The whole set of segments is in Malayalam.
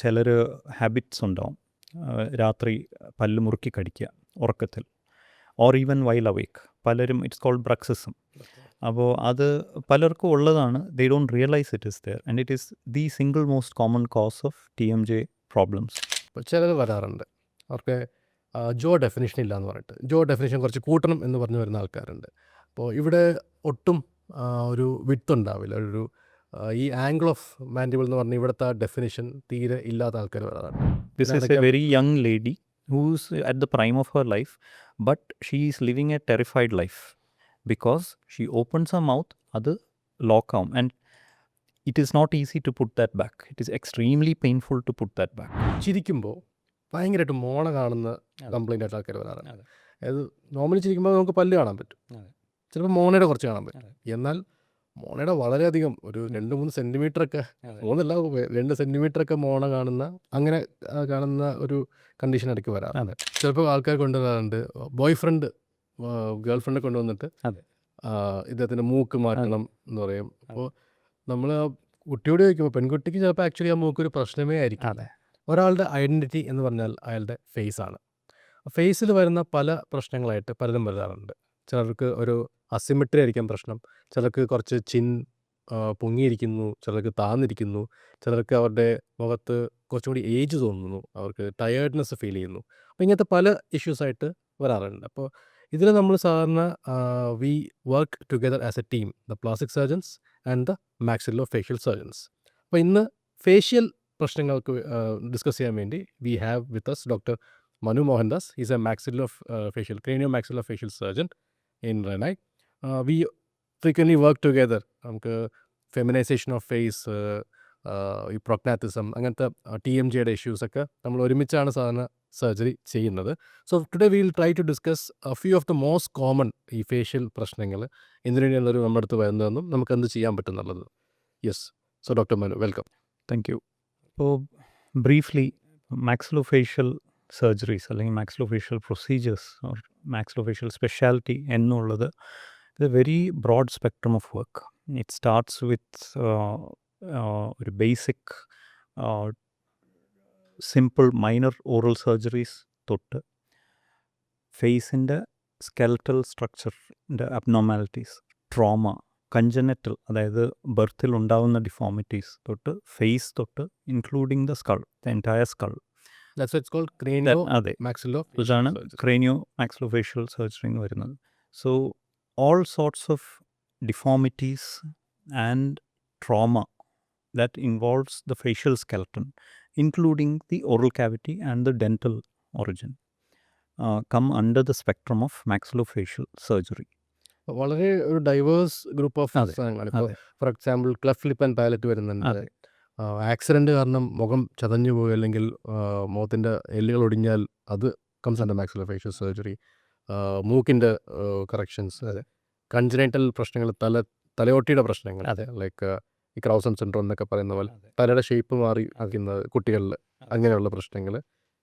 ചിലർ ഹാബിറ്റ്സ് ഉണ്ടാവും. രാത്രി പല്ല് മുറുക്കി കടിക്കുക ഉറക്കത്തിൽ, ഓർ ഈവൻ വൈൽ അവേക്ക്. പലരും ഇറ്റ്സ് കോൾഡ് ബ്രക്സിസം. അപ്പോൾ അത് പലർക്കും ഉള്ളതാണ്. They don't realise it is there and it is the single most common cause of TMJ problems. ഇപ്പോൾ ചിലർ വരാറുണ്ട്, അവർക്ക് ജോ ഡെഫിനിഷൻ ഇല്ല എന്ന് പറഞ്ഞിട്ട്, ജോ ഡെഫിനിഷൻ കുറച്ച് കൂട്ടണം എന്ന് പറഞ്ഞു വരുന്ന ആൾക്കാരുണ്ട്. അപ്പോൾ ഇവിടെ ഒട്ടും ഒരു വിഡ്ത്ത് ഉണ്ടാവില്ല, ഒരു ഈ ആംഗിൾ ഓഫ് മാൻഡിബിൾ എന്ന് പറഞ്ഞാൽ ഇവിടുത്തെ ഡെഫിനിഷൻ തീരെ ഇല്ലാത്ത ആൾക്കാർ വരാറുണ്ട്. This is a very young lady who's at the prime of her life, but she is living a terrified life because she opens her mouth, അത് lock ആവും, and it is not easy to put that back. It is extremely painful to put that back. ചിരിക്കുമ്പോൾ ഭയങ്കരമായിട്ട് മോണ കാണുന്ന അതെ. കംപ്ലൈൻ്റ് ആയിട്ട് ആൾക്കാർ വരാറുണ്ട്. അതെ. അതായത് നോർമലി ചിരിക്കുമ്പോൾ നമുക്ക് പല്ല് കാണാൻ പറ്റും, അതെ. ചിലപ്പോൾ മോണയുടെ കുറച്ച് കാണാൻ പറ്റും. അതെ. എന്നാൽ മോണയുടെ വളരെയധികം ഒരു 2-3 സെൻറ്റിമീറ്ററൊക്കെ, അതെ. 3 2 സെൻറ്റിമീറ്ററൊക്കെ മോണ കാണുന്ന, അങ്ങനെ കാണുന്ന ഒരു കണ്ടീഷൻ ഇടയ്ക്ക് വരാറുണ്ട്. അതെ. ചിലപ്പോൾ ആൾക്കാർ കൊണ്ടുവരാറുണ്ട്, ബോയ് ഫ്രണ്ട് ഗേൾ ഫ്രണ്ട് കൊണ്ടുവന്നിട്ട് അതെ. ഇദ്ദേഹത്തിൻ്റെ മൂക്ക് മാറ്റണം എന്ന് പറയും. അപ്പോൾ നമ്മൾ ആ കുട്ടിയോട് ചോദിക്കുമ്പോൾ, പെൺകുട്ടിക്ക് ചിലപ്പോൾ ആക്ച്വലി ആ മൂക്കൊരു പ്രശ്നമേ ആയിരിക്കും. അതെ. ഒരാളുടെ ഐഡൻറ്റിറ്റി എന്ന് പറഞ്ഞാൽ അയാളുടെ ഫേസാണ്. ഫേസിൽ വരുന്ന പല പ്രശ്നങ്ങളായിട്ട് പലരും വരാറുണ്ട്. ചിലർക്ക് ഒരു അസിമെട്രി ആയിരിക്കാം പ്രശ്നം, ചിലർക്ക് കുറച്ച് ചിൻ പൊങ്ങിയിരിക്കുന്നു, ചിലർക്ക് താന്നിരിക്കുന്നു, ചിലർക്ക് അവരുടെ മുഖത്ത് കുറച്ചും കൂടി ഏജ് തോന്നുന്നു, അവർക്ക് ടയേർഡ്നെസ് ഫീൽ ചെയ്യുന്നു. അപ്പോൾ ഇങ്ങനത്തെ പല ഇഷ്യൂസായിട്ട് വരാറുണ്ട്. അപ്പോൾ ഇതിൽ നമ്മൾ സാധാരണ we work together as a team, the plastic surgeons and the maxillo facial surgeons. അപ്പോൾ ഇന്ന് ഫേഷ്യൽ പ്രശ്നങ്ങൾക്ക് ഡിസ്കസ് ചെയ്യാൻ വേണ്ടി we have with us doctor Manu Mohandas. Is a maxillo facial cranio maxillo facial surgeon in Renai. We frequently work together. നമുക്ക് ഫെമിനൈസേഷൻ ഓഫ് ഫേസ്, ഈ പ്രൊഗ്നാറ്റിസം, അങ്ങനത്തെ TMJയുടെ ഇഷ്യൂസൊക്കെ നമ്മൾ ഒരുമിച്ചാണ് സാധാരണ സർജറി ചെയ്യുന്നത്. So today will try to discuss few of the most common ഈ ഫേഷ്യൽ പ്രശ്നങ്ങൾ, എന്തിനാണ് നമ്മുടെ അടുത്ത് വരുന്നതെന്നും നമുക്ക് എന്ത് ചെയ്യാൻ പറ്റുന്നുള്ളത്. Yes, so doctor Manu, welcome. Thank you. ഇപ്പോൾ ബ്രീഫ്ലി മാക്സിലോഫേഷ്യൽ സർജറീസ് അല്ലെങ്കിൽ maxillofacial procedures or maxillofacial speciality എന്നുള്ളത് ഇത് very broad spectrum of work. It starts with ഒരു basic simple minor oral surgeries തൊട്ട് ഫേസിൻ്റെ സ്കെൽറ്റൽ സ്ട്രക്ചറിൻ്റെ അബ്നോർമാലിറ്റീസ്, ട്രോമ, കൺജനറ്റൽ അതായത് ബർത്തിൽ ഉണ്ടാകുന്ന ഡിഫോമിറ്റീസ് തൊട്ട് ഫേസ് തൊട്ട് including the skull, the entire skull. That's why it's called cranial അതെ, maxillofacial ഇതാണ് surgery. ക്രേനിയോ മാക്സിലോഫേഷ്യൽ സർജറി എന്ന് വരുന്നത്. So all sorts of deformities and trauma that involves the facial skeleton including the oral cavity and the dental origin come under the spectrum of maxillofacial surgery. വളരെ ഒരു ഡൈവേഴ്സ് ഗ്രൂപ്പ് ഓഫ് അതെ, സാധനങ്ങളാണ്. ഇപ്പോൾ അതെ. For example cleft lip and palate വരുന്നുണ്ട്. അതെ. ആക്സിഡൻറ്റ് കാരണം മുഖം ചതഞ്ഞു പോയി, അല്ലെങ്കിൽ മുഖത്തിൻ്റെ എല്ലുകൾ ഒടിഞ്ഞാൽ അത് കംസ് അണ്ടർ മാക്സിലോഫേഷ്യൽ സർജറി. മൂക്കിൻ്റെ കറക്ഷൻസ്, അതെ. കൺജനൈറ്റൽ പ്രശ്നങ്ങൾ, തലയോട്ടിയുടെ പ്രശ്നങ്ങൾ, അതെ. ലൈക്ക് ഈ ക്രൗസൺ സിൻഡ്രോം എന്നൊക്കെ പറയുന്ന പോലെ അതെ. തലയുടെ ഷേപ്പ് മാറി ഇരിക്കുന്നത് കുട്ടികളിൽ, അങ്ങനെയുള്ള പ്രശ്നങ്ങൾ,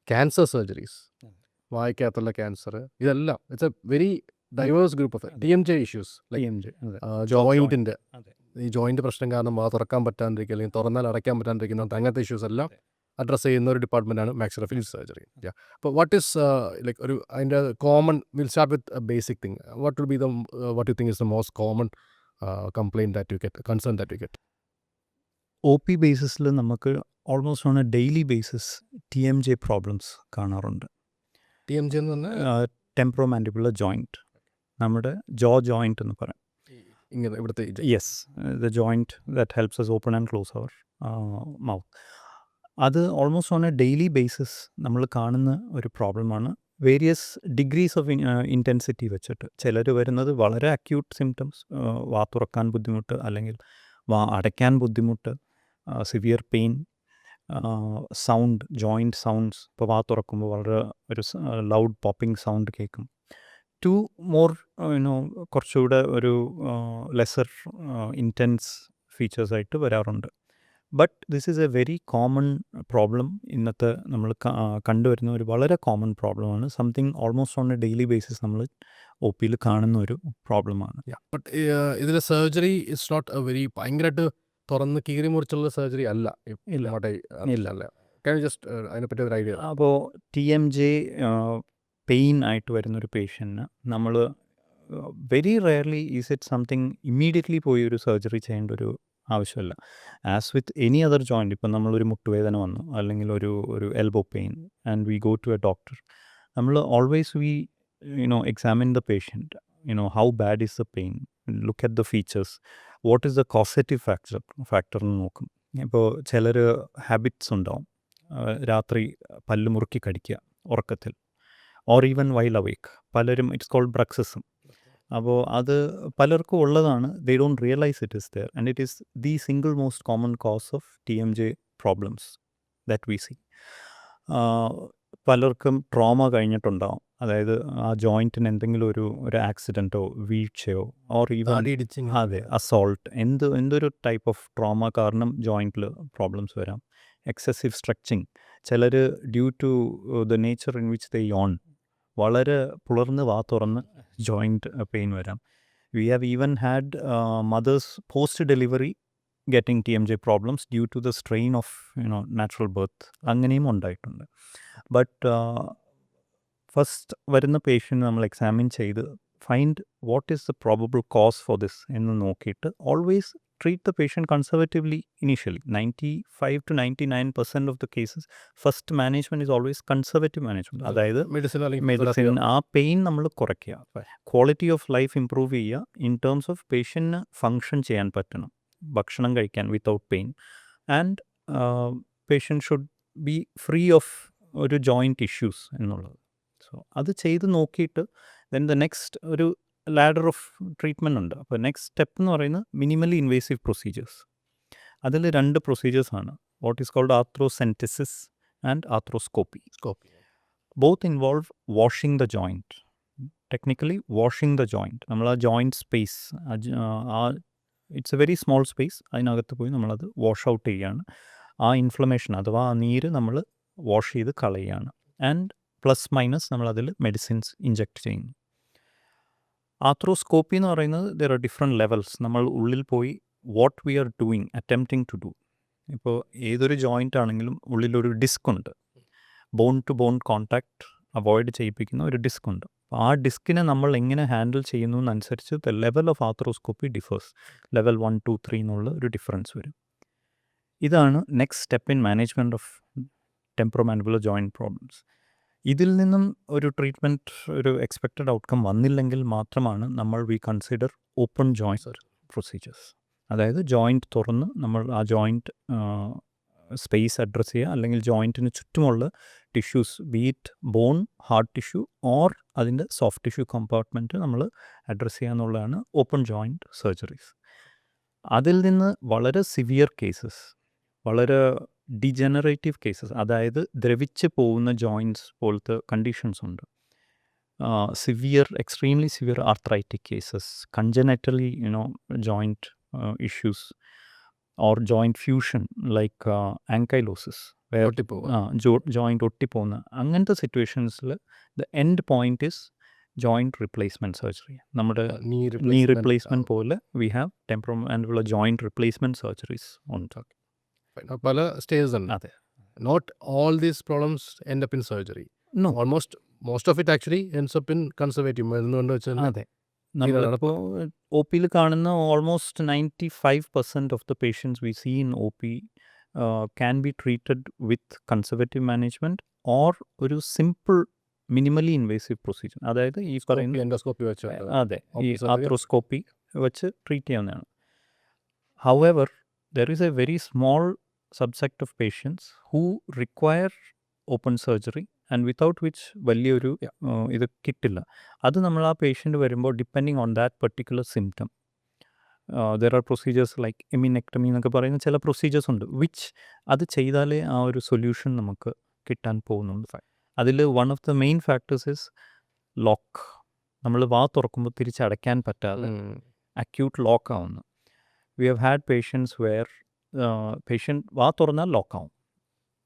ക്യാൻസർ സർജറീസ്, അതെ. വായിക്കകത്തുള്ള ക്യാൻസർ, ഇതെല്ലാം it's a very diverse group of TMJ issues. Like TMJ, അതെ. ജോയിൻറ്റിൻ്റെ അതെ. ഈ ജോയിൻറ്റ് പ്രശ്നം കാരണം വാ തുറക്കാൻ പറ്റാണ്ടിരിക്കുക, അല്ലെങ്കിൽ തുറന്നാൽ അടയ്ക്കാൻ പറ്റാണ്ടിരിക്കുന്ന അങ്ങനത്തെ ഇഷ്യൂസ് എല്ലാം അതെ. അഡ്രസ്സ് ചെയ്യുന്ന ഒരു ഡിപ്പാർട്ട്മെൻറ്റാണ് മാക്സിലോഫേഷ്യൽ സർജറി. അപ്പോൾ വാട്ട് ഈസ് ലൈക്ക് ഒരു അതിൻ്റെ common, will start with basic thing. What will be the what you think is the most common complaint that you get, concern that you get? OP ബേസിസിൽ നമുക്ക് almost on a daily basis TMJ problems കാണാറുണ്ട്. TMJ എന്ന് പറഞ്ഞാൽ ടെമ്പറോമാൻഡിബുലർ ജോയിൻറ്റ്, നമ്മുടെ ജോ ജോയിൻറ്റ് എന്ന് പറയും. ഇങ്ങനെ ഇവിടുത്തെ yes, the joint that helps us open and close our mouth. അത് almost on a daily basis നമ്മൾ കാണുന്ന ഒരു പ്രോബ്ലമാണ്. വേരിയസ് ഡിഗ്രീസ് ഓഫ് ഇൻറ്റൻസിറ്റി വെച്ചിട്ട് ചിലർ വരുന്നത് വളരെ അക്യൂട്ട് സിംറ്റംസ്, വാ തുറക്കാൻ ബുദ്ധിമുട്ട് അല്ലെങ്കിൽ വാ അടയ്ക്കാൻ ബുദ്ധിമുട്ട്, severe pain, sound, joint sounds, ഇപ്പോൾ വാ തുറക്കുമ്പോൾ വളരെ ഒരു ലൗഡ് പോപ്പിംഗ് സൗണ്ട് കേൾക്കും. ടു മോർ കുറച്ചുകൂടെ ഒരു ലെസർ ഇൻറ്റൻസ് ഫീച്ചേഴ്സായിട്ട് വരാറുണ്ട്. But this is a very common problem. ഇന്നത്തെ നമ്മൾ കണ്ടുവരുന്ന ഒരു വളരെ കോമൺ പ്രോബ്ലമാണ്. Something almost on a daily basis നമ്മൾ OP കാണുന്ന ഒരു പ്രോബ്ലമാണ്. ബട്ട് ഇതിൽ surgery it's not a very ഭയങ്കരമായിട്ട് തുറന്ന് കീറി മുറിച്ചുള്ള സർജറി അല്ല. ഇല്ല. ഇല്ല ഇല്ല. അല്ല. Can you just അതിനെപ്പറ്റി ഒരു ഐഡിയ? അപ്പോൾ TMJ പെയിൻ ആയിട്ട് വരുന്നൊരു പേഷ്യൻറ്റിന് നമ്മൾ very rarely is it something immediately പോയി ഒരു സർജറി ചെയ്യേണ്ട ഒരു ആവശ്യമില്ല. As with any other joint, ഇപ്പം നമ്മളൊരു മുട്ടുവേദന വന്നു അല്ലെങ്കിൽ ഒരു elbow pain and we go to a doctor, നമ്മൾ always we examine the patient, how bad is the pain, look at the features, what is the causative factor എന്ന് നോക്കും. ഇപ്പോൾ ചിലർ ഹാബിറ്റ്സ് ഉണ്ടാവും, രാത്രി പല്ല് മുറുക്കി കടിക്കുക ഉറക്കത്തിൽ, ഓർ ഈവൻ വൈൽ അവേക്ക്. പലരും ഇറ്റ്സ് കോൾഡ് ബ്രക്സിസം. അപ്പോൾ അത് പലർക്കും ഉള്ളതാണ്. They don't realise it is there and it is the single most common cause of TMJ problems that we see. പലർക്കും ട്രോമ കഴിഞ്ഞിട്ടുണ്ടാവും, അതായത് ആ ജോയിൻറ്റിന് എന്തെങ്കിലും ഒരു ആക്സിഡൻറ്റോ വീഴ്ചയോ ഓർ ഈവൻ അതെ അസോൾട്ട്, എന്തൊരു ടൈപ്പ് ഓഫ് ട്രോമ കാരണം ജോയിൻറ്റിൽ പ്രോബ്ലംസ് വരാം. എക്സസീവ് സ്ട്രെച്ചിങ്, ചിലർ due to the nature in which they yawn, വളരെ പുലർന്ന് വാ തുറന്ന് ജോയിൻറ്റ് പെയിൻ വരാം. We have even had mothers post delivery getting TMJ problems due to the strain of natural birth. അങ്ങനെയും ഉണ്ടായിട്ടുണ്ട്. ബട്ട് ഫസ്റ്റ് വരുന്ന പേഷ്യൻ്റ് നമ്മൾ എക്സാമിൻ ചെയ്ത് find what is the probable cause for this എന്ന് നോക്കിയിട്ട് always treat the patient conservatively initially. 95 to 99% of the cases, first management is always conservative management. അതായത് മെഡിസിൻ ആ പെയിൻ നമ്മൾ കുറയ്ക്കുക, ക്വാളിറ്റി ഓഫ് ലൈഫ് ഇമ്പ്രൂവ് ചെയ്യുക, ഇൻ ടേംസ് ഓഫ് പേഷ്യൻറ്റിന് ഫങ്ഷൻ ചെയ്യാൻ പറ്റണം, ഭക്ഷണം കഴിക്കാൻ without pain, and patient should be free of ഒരു ജോയിൻറ്റ് ഇഷ്യൂസ് എന്നുള്ളത്. സോ അത് ചെയ്ത് നോക്കിയിട്ട് ദെൻ ദ നെക്സ്റ്റ് ഒരു ലാഡർ ഓഫ് ട്രീറ്റ്മെൻറ്റ് ഉണ്ട്. അപ്പോൾ നെക്സ്റ്റ് സ്റ്റെപ്പ് എന്ന് പറയുന്നത് മിനിമലി ഇൻവേസീവ് പ്രൊസീജിയേഴ്സ്. അതിൽ 2 പ്രൊസീജിയേഴ്സാണ്, what is called arthrocentesis and arthroscopy. Both involve washing the joint, technically washing the joint. നമ്മൾ ആ joint space, it's a very small space, അതിനകത്ത് പോയി നമ്മളത് വാഷ് ഔട്ട് ചെയ്യുകയാണ്. ആ ഇൻഫ്ലമേഷൻ അഥവാ ആ നീര് നമ്മൾ വാഷ് ചെയ്ത് കളയുകയാണ്. ആൻഡ് പ്ലസ് മൈനസ് നമ്മളതിൽ മെഡിസിൻസ് ഇഞ്ചെക്ട് ചെയ്യുന്നു. ആർത്രോസ്കോപ്പി എന്ന് പറയുന്നത് ദർ ആർ ഡിഫറെൻറ്റ് ലെവൽസ്. നമ്മൾ ഉള്ളിൽ പോയി what we are doing, attempting to do. ഇപ്പോൾ ഏതൊരു ജോയിൻ്റ് ആണെങ്കിലും ഉള്ളിലൊരു ഡിസ്ക് ഉണ്ട്, bone to bone contact avoid ചെയ്യിപ്പിക്കുന്ന ഒരു ഡിസ്ക് ഉണ്ട്. അപ്പോൾ ആ ഡിസ്കിനെ നമ്മൾ എങ്ങനെ ഹാൻഡിൽ ചെയ്യുന്നു എന്നനുസരിച്ച് the level of arthroscopy differs. Level 1, 2, 3 എന്നുള്ള ഒരു ഡിഫറൻസ് വരും. ഇതാണ് next step in management of temporomandibular joint problems. ഇതിൽ നിന്നും ഒരു ട്രീറ്റ്മെൻറ്റ്, ഒരു എക്സ്പെക്റ്റഡ് ഔട്ട്കം വന്നില്ലെങ്കിൽ മാത്രമാണ് നമ്മൾ we consider open joint procedures. അതായത് ജോയിൻറ്റ് തുറന്ന് നമ്മൾ ആ ജോയിൻറ്റ് സ്പേസ് അഡ്രസ്സ് ചെയ്യുക, അല്ലെങ്കിൽ ജോയിൻറ്റിന് ചുറ്റുമുള്ള tissues, be it bone, hard tissue or അതിൻ്റെ സോഫ്റ്റ് ടിഷ്യൂ കമ്പാർട്ട്മെൻറ്റ് നമ്മൾ അഡ്രസ്സ് ചെയ്യുക എന്നുള്ളതാണ് ഓപ്പൺ ജോയിൻറ്റ് സർജറീസ്. അതിൽ നിന്ന് വളരെ സിവിയർ കേസസ്, വളരെ ഡിജനറേറ്റീവ് കേസസ്, അതായത് ദ്രവിച്ച് പോകുന്ന ജോയിൻറ്റ്സ് പോലത്തെ കണ്ടീഷൻസ് ഉണ്ട്. Severe, extremely severe arthritic cases, congenitally joint issues or joint fusion like ankylosis, joint ഒട്ടിപ്പോകുന്ന അങ്ങനത്തെ സിറ്റുവേഷൻസിൽ the end point is joint replacement surgery. നമ്മുടെ നീ റിപ്ലേസ്മെൻറ്റ് പോലെ we have temporomandibular joint replacement surgeries ഉണ്ട്. പല സ്റ്റേജസ് ഉണ്ട്. അതെ. Not all these problems end up in surgery. No, most of it actually ends up in conservative. എന്തുകൊണ്ട് വെച്ചാൽ അതെ, നമ്മളിപ്പോൾ OPയിൽ കാണുന്ന almost 95% of the patients we see in OP can be treated with conservative management or ഒരു സിമ്പിൾ മിനിമലി ഇൻവേസീവ് പ്രൊസീജിയർ. അതായത് ഈ പറയുന്ന എൻഡോസ്കോപ്പി വെച്ച്, അതെ, ഈ ആർത്രോസ്കോപ്പി വെച്ച് ട്രീറ്റ് ചെയ്യാവുന്നതാണ്. However, there is a very small subset of patients who require open surgery and without which വലിയൊരു ഇത് കിട്ടില്ല. അത് നമ്മൾ ആ പേഷ്യൻ്റ് വരുമ്പോൾ depending on that particular symptom there are procedures like eminectomy എന്നൊക്കെ പറയുന്ന ചില പ്രൊസീജിയേഴ്സ് ഉണ്ട്, വിച്ച് അത് ചെയ്താലേ ആ ഒരു സൊല്യൂഷൻ നമുക്ക് കിട്ടാൻ പോകുന്നുണ്ട്. അതിൽ one of the main factors is lock. നമ്മൾ വാ തുറക്കുമ്പോൾ തിരിച്ചടയ്ക്കാൻ പറ്റാതെ അക്യൂട്ട് ലോക്ക് ആവുന്നു. We have had patients where patient വാ തുറന്നാൽ ലോക്കാവും.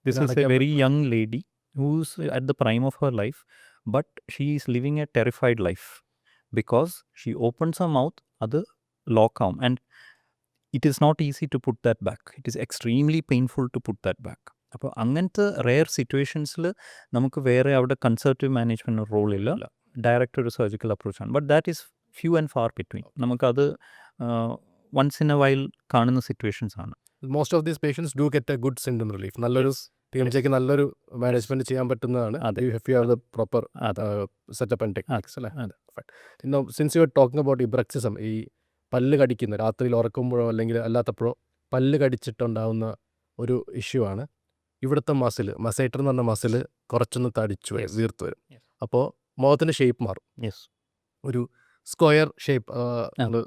This is a very young lady who's at the prime of her life, but she is living a terrified life because she opens her mouth, അത് ലോക്കാവും, and it is not easy to put that back. It is extremely painful to put that back. അപ്പോൾ അങ്ങനത്തെ റെയർ സിറ്റുവേഷൻസിൽ നമുക്ക് വേറെ അവിടെ കൺസർവേറ്റീവ് മാനേജ്മെൻറ്റ് റോളില്ല, ഡയറക്റ്റ് ഒരു സർജിക്കൽ അപ്രോച്ചാണ്. But that is few and far between. നമുക്കത് വൺസ് ഇൻ എ വൈൽ കാണുന്ന സിറ്റുവേഷൻസ് ആണ്. Most of these patients do get a good symptom relief. നല്ലൊരു TMJക്ക് നല്ലൊരു മാനേജ്മെന്റ് ചെയ്യാൻ പറ്റുന്നതാണ്. If you have the proper setup and techniques അല്ലേ. Since you are talking about bruxism, ഈ പല്ല് കടിക്കുന്ന രാത്രിയിൽ ഉറക്കുമ്പോഴോ അല്ലെങ്കിൽ അല്ലാത്തപ്പോഴോ പല്ല് കടിച്ചിട്ടുണ്ടാവുന്ന ഒരു ഇഷ്യൂ ആണ്. ഇവിടുത്തെ മസേറ്റർ എന്ന് പറഞ്ഞ മസിൽ കുറച്ചൊന്ന് തടിച്ചു വരും, വീർത്ത് വരും. അപ്പോൾ മുഖത്തിൻ്റെ ഷേപ്പ് മാറും. ഒരു സ്ക്വയർ ഷേപ്പ്.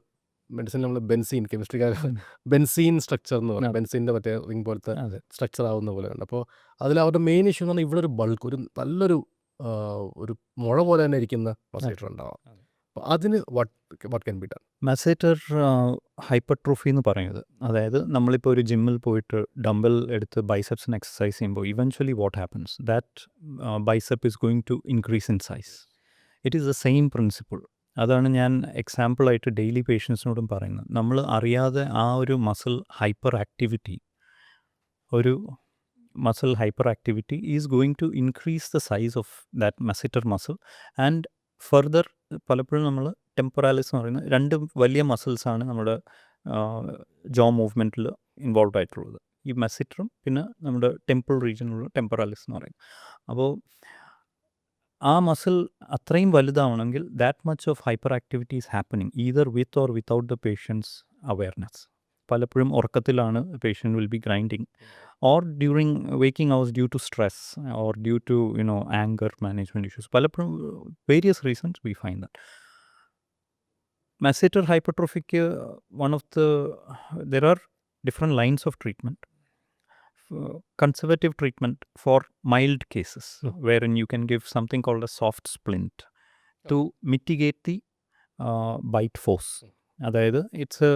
മെഡിസിൻ നമ്മൾ ബെൻസീൻ, കെമിസ്ട്രി ബെൻസീൻ സ്ട്രക്ചർ എന്ന് പറയും. ബെൻസീൻ്റെ മറ്റേ റിംഗ് പോലത്തെ സ്ട്രക്ചർ ആവുന്ന പോലെ ഉണ്ട്. അപ്പോൾ അതിൽ അവരുടെ മെയിൻ ഇഷ്യൂ എന്ന് പറഞ്ഞാൽ ഇവിടെ ഒരു ബൾക്ക്, ഒരു നല്ലൊരു ഒരു മുഴ പോലെ തന്നെ ഇരിക്കുന്ന മസേറ്റർ ഉണ്ടാവാം. അപ്പോൾ അതിന് what can be done? Masseter hypertrophy എന്ന് പറയുന്നത്, അതായത് നമ്മളിപ്പോൾ ഒരു ജിമ്മിൽ പോയിട്ട് ഡംബൽ എടുത്ത് ബൈസെപ്സിന് എക്സസൈസ് ചെയ്യുമ്പോൾ eventually what happens, that bicep is going to increase in size. It is the same principle. അതാണ് ഞാൻ എക്സാമ്പിളായിട്ട് ഡെയിലി പേഷ്യൻസിനോടും പറയുന്നത്. നമ്മൾ അറിയാതെ ആ ഒരു muscle hyperactivity is going to increase the size of that masseter muscle. And further പലപ്പോഴും നമ്മൾ ടെമ്പറാലിസ് എന്ന് പറയുന്ന രണ്ട് വലിയ മസിൽസാണ് നമ്മുടെ ജോ മൂവ്മെൻറ്റിൽ ഇൻവോൾവ് ആയിട്ടുള്ളത്. ഈ മസേറ്ററും പിന്നെ നമ്മുടെ ടെമ്പിൾ റീജിയനിലുള്ള ടെമ്പറാലിസ് എന്ന് പറയും. അപ്പോൾ ആ മസിൽ അത്രയും വലുതാവണമെങ്കിൽ that much of hyperactivity is happening either with or without the patient's awareness. പലപ്പോഴും ഉറക്കത്തിലാണ് patient will be grinding, or during waking hours due to stress or due to anger management issues. പലപ്പോഴും various reasons we find that. Masseter hypertrophic, there are different lines of treatment. Conservative treatment for mild cases, wherein you can give something called a soft splint to mitigate the bite force. അതായത് ഇറ്റ്സ്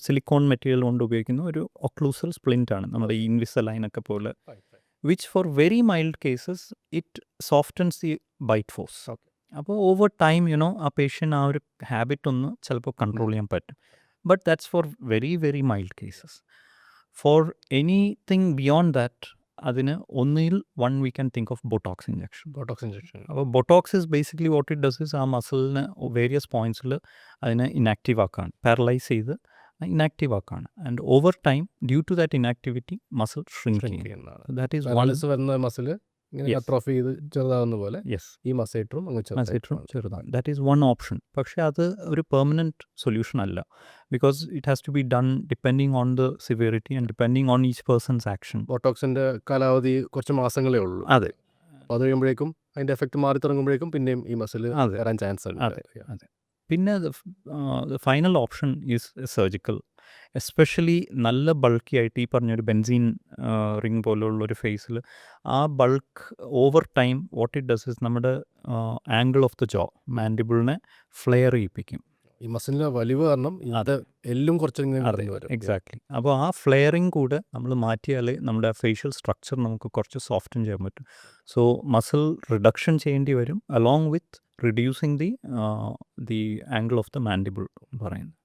സിലിക്കോൺ മെറ്റീരിയൽ കൊണ്ട് ഉപയോഗിക്കുന്ന ഒരു ഒക്ലൂസൽ സ്പ്ലിൻ്റ് ആണ്, നമ്മുടെ ഈ ഇൻവിസലൈൻ ഒക്കെ പോലെ, which for very mild cases it softens the bite force. അപ്പോൾ ഓവർ ടൈം ആ പേഷ്യൻ്റ് ആ ഒരു ഹാബിറ്റ് ഒന്ന് ചിലപ്പോൾ കൺട്രോൾ ചെയ്യാൻ പറ്റും. But that's for very very mild cases. For anything beyond that അതിന് ഒന്നിൽ we can think of Botox injection. അപ്പോൾ Botox is basically what it does is ആ മസിലിന് വേരിയസ് പോയിൻറ്റ്സിൽ അതിനെ ഇനാക്റ്റീവ് ആക്കാണ്, പാരലൈസ് ചെയ്ത് ഇനാക്റ്റീവ് ആക്കാണ്. And over time due to that inactivity muscle shrink ചെയ്യുന്നതാണ്. ദാറ്റ് ഈസ് വരുന്ന മസിൽ അട്രോഫി ചെയ്ത് ചെറുതാവുന്ന പോലെ ഈ മസേറ്ററും ചെറുതാണ്. That is one option. പക്ഷേ അത് ഒരു പെർമനൻറ്റ് സൊല്യൂഷൻ അല്ല, because it has to be done depending on the severity and depending on each person's action. ബോട്ടോക്സിൻ്റെ കാലാവധി കുറച്ച് മാസങ്ങളേ ഉള്ളൂ. അതെ. അപ്പോൾ അത് കഴിയുമ്പോഴേക്കും അതിൻ്റെ എഫക്റ്റ് മാറി തുടങ്ങുമ്പോഴേക്കും പിന്നെയും ഈ മസിൽ വരാൻ ചാൻസ് ഉണ്ട്. അതെ. പിന്നെ final option is surgical. Especially നല്ല ബൾക്കി ആയിട്ട് ഈ പറഞ്ഞൊരു ബെൻസീൻ റിങ് പോലുള്ളൊരു ഫേസിൽ ആ bulk over time what it does is നമ്മുടെ ആംഗിൾ ഓഫ് ദ ജോ, മാൻഡിബിളിനെ ഫ്ലെയർ ചെയ്യിപ്പിക്കും. ഈ മസിലിൻ്റെ വലിവ് കാരണം അത് എല്ലും കുറച്ച് എക്സാക്ട്ലി. അപ്പോൾ ആ ഫ്ലെയറിങ് കൂടെ നമ്മൾ മാറ്റിയാൽ നമ്മുടെ ഫേഷ്യൽ സ്ട്രക്ചർ നമുക്ക് കുറച്ച് സോഫ്റ്റൻ ചെയ്യാൻ പറ്റും. സോ മസിൽ റിഡക്ഷൻ ചെയ്യേണ്ടി വരും along with reducing the angle of the mandible പറയുന്നത്.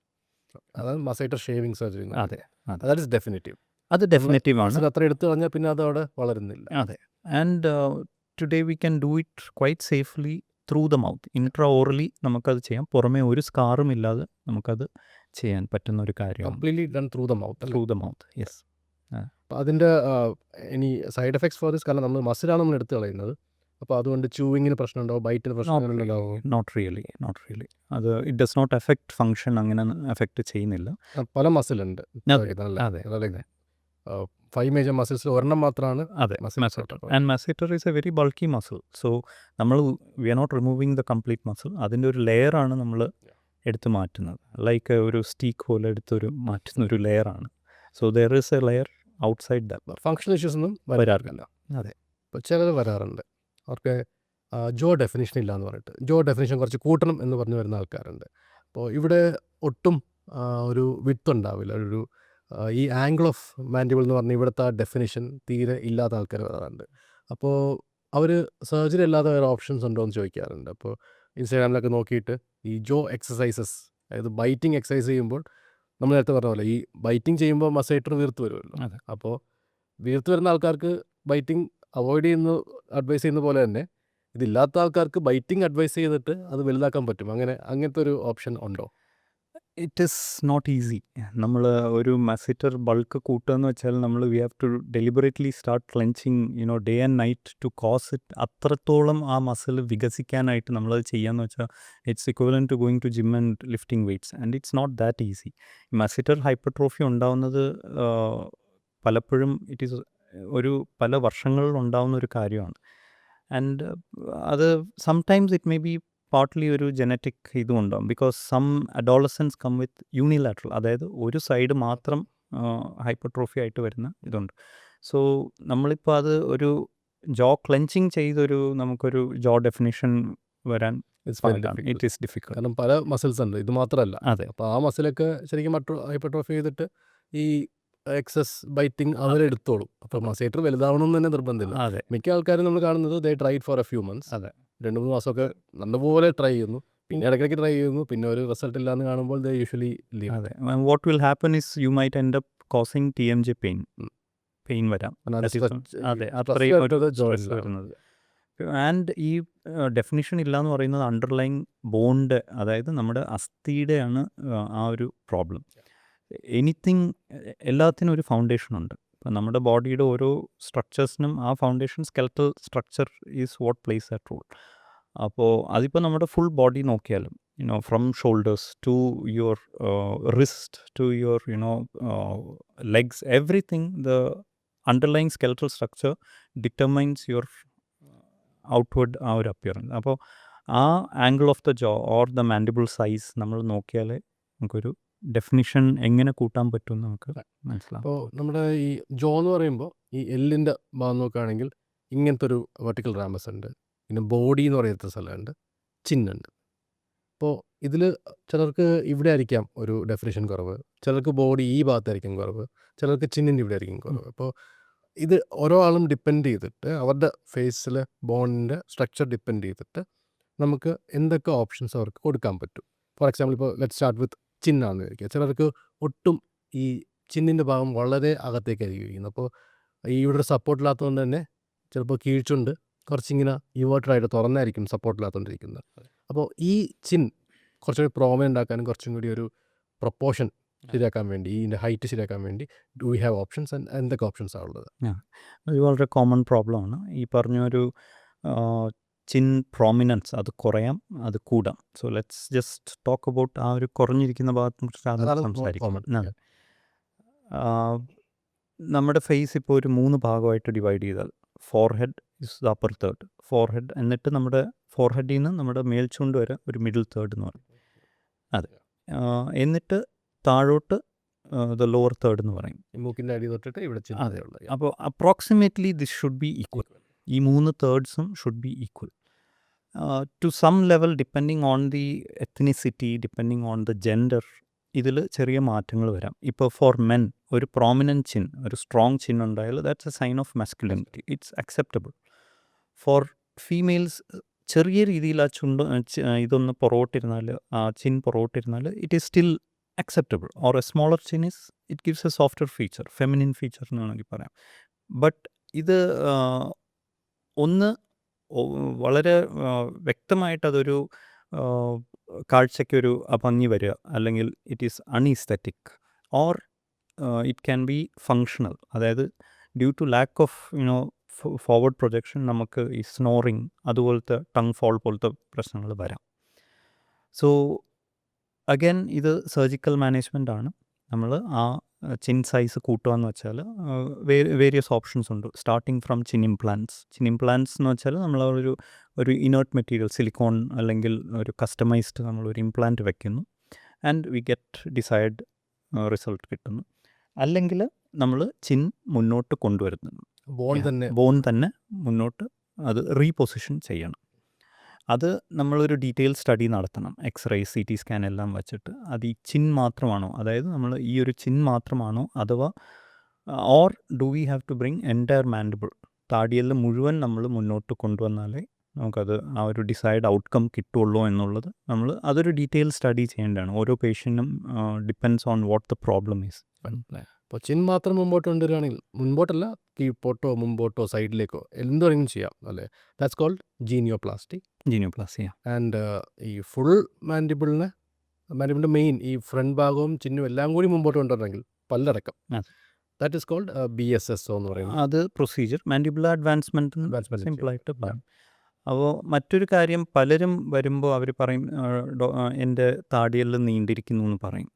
അതാണ് മസേറ്റർ ഷേവിംഗ് സർജറി. അതെ, ദാറ്റ് ഈസ് ഡെഫിനിറ്റീവ്. അത് ഡെഫിനറ്റീവ് ആണ്. അത്ര എടുത്തു കഴിഞ്ഞാൽ പിന്നെ അത് അവിടെ വളരുന്നില്ല. അതെ. And today we can do it quite safely through the mouth. Intra orally നമുക്കത് ചെയ്യാം. പുറമേ ഒരു സ്കാറും ഇല്ലാതെ നമുക്കത് ചെയ്യാൻ പറ്റുന്ന ഒരു കാര്യമാണ്. Completely done through the mouth. Yes. അതിൻ്റെ ഇനി സൈഡ് എഫക്ട്സ് ഫോർ ദിസ്, കാരണം നമ്മൾ മസിലാണ് നമ്മൾ എടുത്ത് കളയുന്നത്. അപ്പോൾ അതുകൊണ്ട് ചൂവിങ്ങിന് പ്രശ്നമുണ്ടോ, ബൈറ്റിന് പ്രശ്നമുണ്ടോ? Not really. അത് it does not effect function, അങ്ങനെ എഫക്ട് ചെയ്യുന്നില്ല. പല മസിലുണ്ട്. അതെ. 5 മേജർ മസിൽസിൽ ഒരെണ്ണം മാത്രമാണ് masseter. And masseter is a very bulky muscle. So we are not removing the complete muscle. അതിൻ്റെ ഒരു ലെയറാണ് നമ്മൾ എടുത്ത് മാറ്റുന്നത്. ലൈക്ക് ഒരു സ്റ്റീക്ക് പോലെ മാറ്റുന്ന ഒരു ലെയറാണ്. So there is a layer outside that. Functional issues ഒന്നും വരാറില്ല. അതെ. ഇപ്പോൾ ചിലർ വരാറുണ്ട്, അവർക്ക് ജോ ഡെഫിനിഷൻ ഇല്ല എന്ന് പറഞ്ഞിട്ട് ജോ ഡെഫിനിഷൻ കുറച്ച് കൂട്ടണം എന്ന് പറഞ്ഞു വരുന്ന ആൾക്കാരുണ്ട്. അപ്പോൾ ഇവിടെ ഒട്ടും ഒരു വിഡ്ത്ത് ഉണ്ടാവില്ല. ഈ ആംഗിൾ ഓഫ് മാൻഡിബിൾ എന്ന് പറഞ്ഞാൽ ഇവിടുത്തെ ആ ഡെഫിനിഷൻ തീരെ ഇല്ലാത്ത ആൾക്കാർ വരാറുണ്ട്. അപ്പോൾ അവർ സർജറി അല്ലാതെ വേറെ ഓപ്ഷൻസ് ഉണ്ടോ എന്ന് ചോദിക്കാറുണ്ട്. അപ്പോൾ ഇൻസ്റ്റാഗ്രാമിലൊക്കെ നോക്കിയിട്ട് ഈ ജോ എക്സസൈസസ്, അതായത് ബൈറ്റിംഗ് എക്സസൈസ് ചെയ്യുമ്പോൾ നമ്മൾ നേരത്തെ പറഞ്ഞ പോലെ ഈ ബൈറ്റിംഗ് ചെയ്യുമ്പോൾ മസേറ്റർ വീർത്ത് വരുമല്ലോ. അപ്പോൾ വീർത്ത് വരുന്ന ആൾക്കാർക്ക് ബൈറ്റിംഗ് അവോയ്ഡ് ചെയ്യുന്ന അഡ്വൈസ് ചെയ്യുന്ന പോലെ തന്നെ ഇതില്ലാത്ത ആൾക്കാർക്ക് ബൈറ്റിംഗ് അഡ്വൈസ് ചെയ്തിട്ട് അത് വലുതാക്കാൻ പറ്റും. അങ്ങനത്തെ ഒരു ഓപ്ഷൻ ഉണ്ടോ? It is not easy. നമ്മൾ ഒരു മസിറ്റർ ബൾക്ക് കൂട്ടുക എന്ന് വെച്ചാൽ we have to deliberately start clenching day and night to cause it. അത്രത്തോളം ആ മസിൽ വികസിക്കാനായിട്ട് നമ്മളത് ചെയ്യാന്ന് വെച്ചാൽ it's equivalent to going to gym and lifting weights and it's not that easy. Masseter hypertrophy ഉണ്ടാവുന്നത് പലപ്പോഴും പല വർഷങ്ങളിൽ ഉണ്ടാവുന്ന ഒരു കാര്യമാണ്. ആൻഡ് അത് sometimes it may be partly ഒരു ജനറ്റിക് ഇതും ഉണ്ടാവും. Because some adolescence come with unilateral, അതായത് ഒരു സൈഡ് മാത്രം ഹൈപ്പർട്രോഫി ആയിട്ട് വരുന്ന ഇതുണ്ട്. സോ നമ്മളിപ്പോൾ അത് ഒരു ജോ ക്ലെൻച്ചിങ് ചെയ്തൊരു നമുക്കൊരു ജോ ഡെഫിനിഷൻ വരാൻ ഇറ്റ് ഈസ് ഡിഫിക്കൽട്ട്. കാരണം പല മസിൽസ് ഉണ്ട്, ഇത് മാത്രമല്ല. അതെ, അപ്പോൾ ആ മസിലൊക്കെ ശരിക്കും ഹൈപ്പർട്രോഫി ചെയ്തിട്ട് ഈ എക്സസ് ബൈറ്റിംഗ് അവരെടുത്തോളും. അപ്പോൾ മസിലേറ്റർ വലുതാവണമെന്ന് തന്നെ നിർബന്ധമില്ല. അതെ, മിക്ക ആൾക്കാരും നമ്മൾ കാണുന്നത് they tried for a few months, അതെ, 2-3 മാസമൊക്കെ നല്ലപോലെ ട്രൈ ചെയ്യുന്നു, പിന്നെ ഇടയ്ക്കിടയ്ക്ക് ട്രൈ ചെയ്യുന്നു, പിന്നെ ഒരു റിസൾട്ട് ഇല്ലാന്ന് കാണുമ്പോൾ ദേ യൂഷ്വലി ലീവ്. അതെ. What will happen is you might end up causing TMJ pain വരാം. അതെ, അത്രയും ഒരു സ്ട്രെസ് വരുന്നത്. ആൻഡ് ഈ ഡെഫിനിഷൻ ഇല്ല എന്ന് പറയുന്നത് അണ്ടർലൈങ് ബോണ്ട്, അതായത് നമ്മുടെ അസ്ഥിയുടെയാണ് ആ ഒരു പ്രോബ്ലം. എല്ലാത്തിനും ഒരു ഫൗണ്ടേഷൻ ഉണ്ട്. ഇപ്പം നമ്മുടെ ബോഡിയുടെ ഓരോ സ്ട്രക്ചേഴ്സിനും ആ foundation skeletal structure is what plays that role. അപ്പോൾ അതിപ്പോൾ നമ്മുടെ ഫുൾ ബോഡി നോക്കിയാലും from shoulders to your wrist to your legs, everything the underlying skeletal structure determines your outward ആ ഒരു അപ്പിയറൻസ്. അപ്പോൾ ആ angle of the jaw or the mandible size നമ്മൾ നോക്കിയാലേ നമുക്കൊരു ഡെഫിനിഷൻ എങ്ങനെ കൂട്ടാൻ പറ്റും നമുക്ക് മനസ്സിലാവും. അപ്പോൾ നമ്മുടെ ഈ ജോ എന്ന് പറയുമ്പോൾ ഈ എല്ലിൻ്റെ ഭാഗം നോക്കുകയാണെങ്കിൽ ഇങ്ങനത്തെ ഒരു വെർട്ടിക്കൽ റാമസ് ഉണ്ട്, പിന്നെ ബോഡി എന്ന് പറയുന്ന സ്ഥലമുണ്ട്, ചിന്നുണ്ട്. അപ്പോൾ ഇതിൽ ചിലർക്ക് ഇവിടെ ആയിരിക്കാം ഒരു ഡെഫിനിഷൻ കുറവ്, ചിലർക്ക് ബോഡി ഈ ഭാഗത്തായിരിക്കും കുറവ്, ചിലർക്ക് ചിന്നിൻ്റെ ഇവിടെ ആയിരിക്കും കുറവ്. അപ്പോൾ ഇത് ഓരോ ആളും ഡിപ്പെൻഡ് ചെയ്തിട്ട് അവരുടെ ഫേസിലെ ബോണിൻ്റെ സ്ട്രക്ചർ ഡിപ്പെൻഡ് ചെയ്തിട്ട് നമുക്ക് എന്തൊക്കെ ഓപ്ഷൻസ് അവർക്ക് കൊടുക്കാൻ പറ്റും. ഫോർ എക്സാമ്പിൾ ഇപ്പോൾ ലെറ്റ് സ്റ്റാർട്ട് വിത്ത് ചിന്നാണെന്ന് വിചാരിക്കുക. ചിലർക്ക് ഒട്ടും ഈ ചിന്നിൻ്റെ ഭാഗം വളരെ അകത്തേക്കായിരിക്കും ഇരിക്കുന്നത്. അപ്പോൾ ഇവിടെ സപ്പോർട്ടില്ലാത്തതുകൊണ്ട് തന്നെ ചിലപ്പോൾ കീഴ്ച്ചുണ്ട് കുറച്ചിങ്ങനെ ഇവേർട്ടഡായിട്ട് തുറന്നായിരിക്കും സപ്പോർട്ടില്ലാത്തതുകൊണ്ടിരിക്കുന്നത്. അപ്പോൾ ഈ ചിൻ കുറച്ചുകൂടി പ്രോമ ഉണ്ടാക്കാനും കുറച്ചും കൂടി ഒരു പ്രൊപ്പോർഷൻ ശരിയാക്കാൻ വേണ്ടി, ഇതിൻ്റെ ഹൈറ്റ് ശരിയാക്കാൻ വേണ്ടി do we have options and എന്തൊക്കെ ഓപ്ഷൻസാണ് ഉള്ളത്? അത് വളരെ കോമൺ പ്രോബ്ലമാണ്. ഈ പറഞ്ഞൊരു ചിൻ പ്രോമിനൻസ് അത് കുറയാം, അത് കൂടാം. So let's just talk about ആ ഒരു കുറഞ്ഞിരിക്കുന്ന ഭാഗത്തെ കുറിച്ച് സംസാരിക്കാം. നമ്മുടെ ഫേസ് ഇപ്പോൾ ഒരു 3 ഭാഗമായിട്ട് ഡിവൈഡ് ചെയ്താൽ forehead is the upper third, forehead, എന്നിട്ട് നമ്മുടെ ഫോർഹെഡിൽ നിന്ന് നമ്മുടെ മേൽചുണ്ട് വരെ ഒരു മിഡിൽ തേർഡ് എന്ന് പറയും. അതെ, എന്നിട്ട് താഴോട്ട് ദ ലോവർ തേർഡ് എന്ന് പറയും. മൂക്കിൻ്റെ അടി തൊട്ടിട്ട് ഇവിടെ. അതെ, അപ്പോൾ approximately this should be equal. ഈ 3 തേർഡ്സും should be equal to some level, depending on the ethnicity, depending on the gender. ഇതിൽ ചെറിയ മാറ്റങ്ങൾ വരാം. ഇപ്പോൾ ഫോർ മെൻ ഒരു പ്രോമിനൻറ്റ് ചിൻ, ഒരു സ്ട്രോങ് ചിൻ ഉണ്ടായാൽ that's a sign of masculinity, it's acceptable. For females ചെറിയ രീതിയിൽ ആ ചുണ്ട് ഇതൊന്ന് പുറകോട്ടിരുന്നാൽ, ആ ചിൻ പുറകോട്ടിരുന്നാൽ it is still acceptable, or a smaller chin it gives a softer feature, feminine feature എന്ന് വേണമെങ്കിൽ പറയാം. ബട്ട് ഇത് ഒന്ന് വളരെ വ്യക്തമായിട്ട് അതൊരു കാഴ്ചയ്ക്കൊരു അഭംഗി വരിക, അല്ലെങ്കിൽ it is unaesthetic, or it can be functional. അതായത് due to lack of forward projection നമുക്ക് ഈ സ്നോറിങ് അതുപോലത്തെ ടങ് ഫോൾ പോലത്തെ പ്രശ്നങ്ങൾ വരാം. സോ അഗൈൻ ഇത് സർജിക്കൽ മാനേജ്മെൻ്റ് ആണ്. നമ്മൾ ആ ചിൻ സൈസ് കൂട്ടുക എന്ന് വെച്ചാൽ വേരിയസ് ഓപ്ഷൻസ് ഉണ്ട്. സ്റ്റാർട്ടിങ് ഫ്രം ചിൻ ഇംപ്ലാൻസ് എന്ന് വെച്ചാൽ നമ്മൾ ഒരു ഇനേർട്ട് മെറ്റീരിയൽ, സിലിക്കോൺ അല്ലെങ്കിൽ ഒരു കസ്റ്റമൈസ്ഡ് നമ്മളൊരു ഇംപ്ലാന്റ് വെക്കുന്നു, and we get decide result കിട്ടുന്നു. അല്ലെങ്കിൽ നമ്മൾ ചിൻ മുന്നോട്ട് കൊണ്ടുവരുന്നു, ബോൺ തന്നെ മുന്നോട്ട് അത് റീപൊസിഷൻ ചെയ്യണം. അത് നമ്മളൊരു ഡീറ്റെയിൽ സ്റ്റഡി നടത്തണം, എക്സ്റേ, CT സ്കാൻ എല്ലാം വച്ചിട്ട്. അത് ഈ ചിൻ മാത്രമാണോ, അതായത് നമ്മൾ ഈ ഒരു ചിൻ മാത്രമാണോ, അഥവാ or do we have to bring entire mandible, താടിയെല്ല് മുഴുവൻ നമ്മൾ മുന്നോട്ട് കൊണ്ടുവന്നാലേ നമുക്കത് ആ ഒരു ഡിസൈഡ് ഔട്ട്കം കിട്ടുള്ളൂ എന്നുള്ളത് അതൊരു ഡീറ്റെയിൽ സ്റ്റഡി ചെയ്യേണ്ടതാണ്. ഓരോ പേഷ്യൻറ്റും depends on what the problem is. അപ്പോൾ ചിൻ മാത്രം മുമ്പോട്ട് കൊണ്ടുവരികയാണെങ്കിൽ മുമ്പോട്ടല്ല കീഴ്പോട്ടോ മുമ്പോട്ടോ സൈഡിലേക്കോ എന്ത് വേണമെങ്കിലും ചെയ്യാം അല്ലേ. That's called genioplasty. Genioplasty. And ഈ ഫുൾ മാൻഡിബിളിൻ്റെ മെയിൻ ഈ ഫ്രണ്ട് ഭാഗവും ചിന്നും എല്ലാം കൂടി മുമ്പോട്ട് കൊണ്ടുവരണമെങ്കിൽ പല്ലടക്കം അതെ. ദാറ്റ് ഈസ് കോൾഡ് BSSO എന്ന് പറയുന്നത്. അത് പ്രൊസീജിയർ മാൻഡിബുലർ അഡ്വാൻസ്മെൻറ്റ് Advancement സിമ്പിളായിട്ട് ചെയ്യും. പറയാം. അപ്പോൾ മറ്റൊരു കാര്യം, പലരും വരുമ്പോൾ അവർ പറയും എൻ്റെ താടിയെല്ല് നീണ്ടിരിക്കുന്നു എന്ന് പറയും.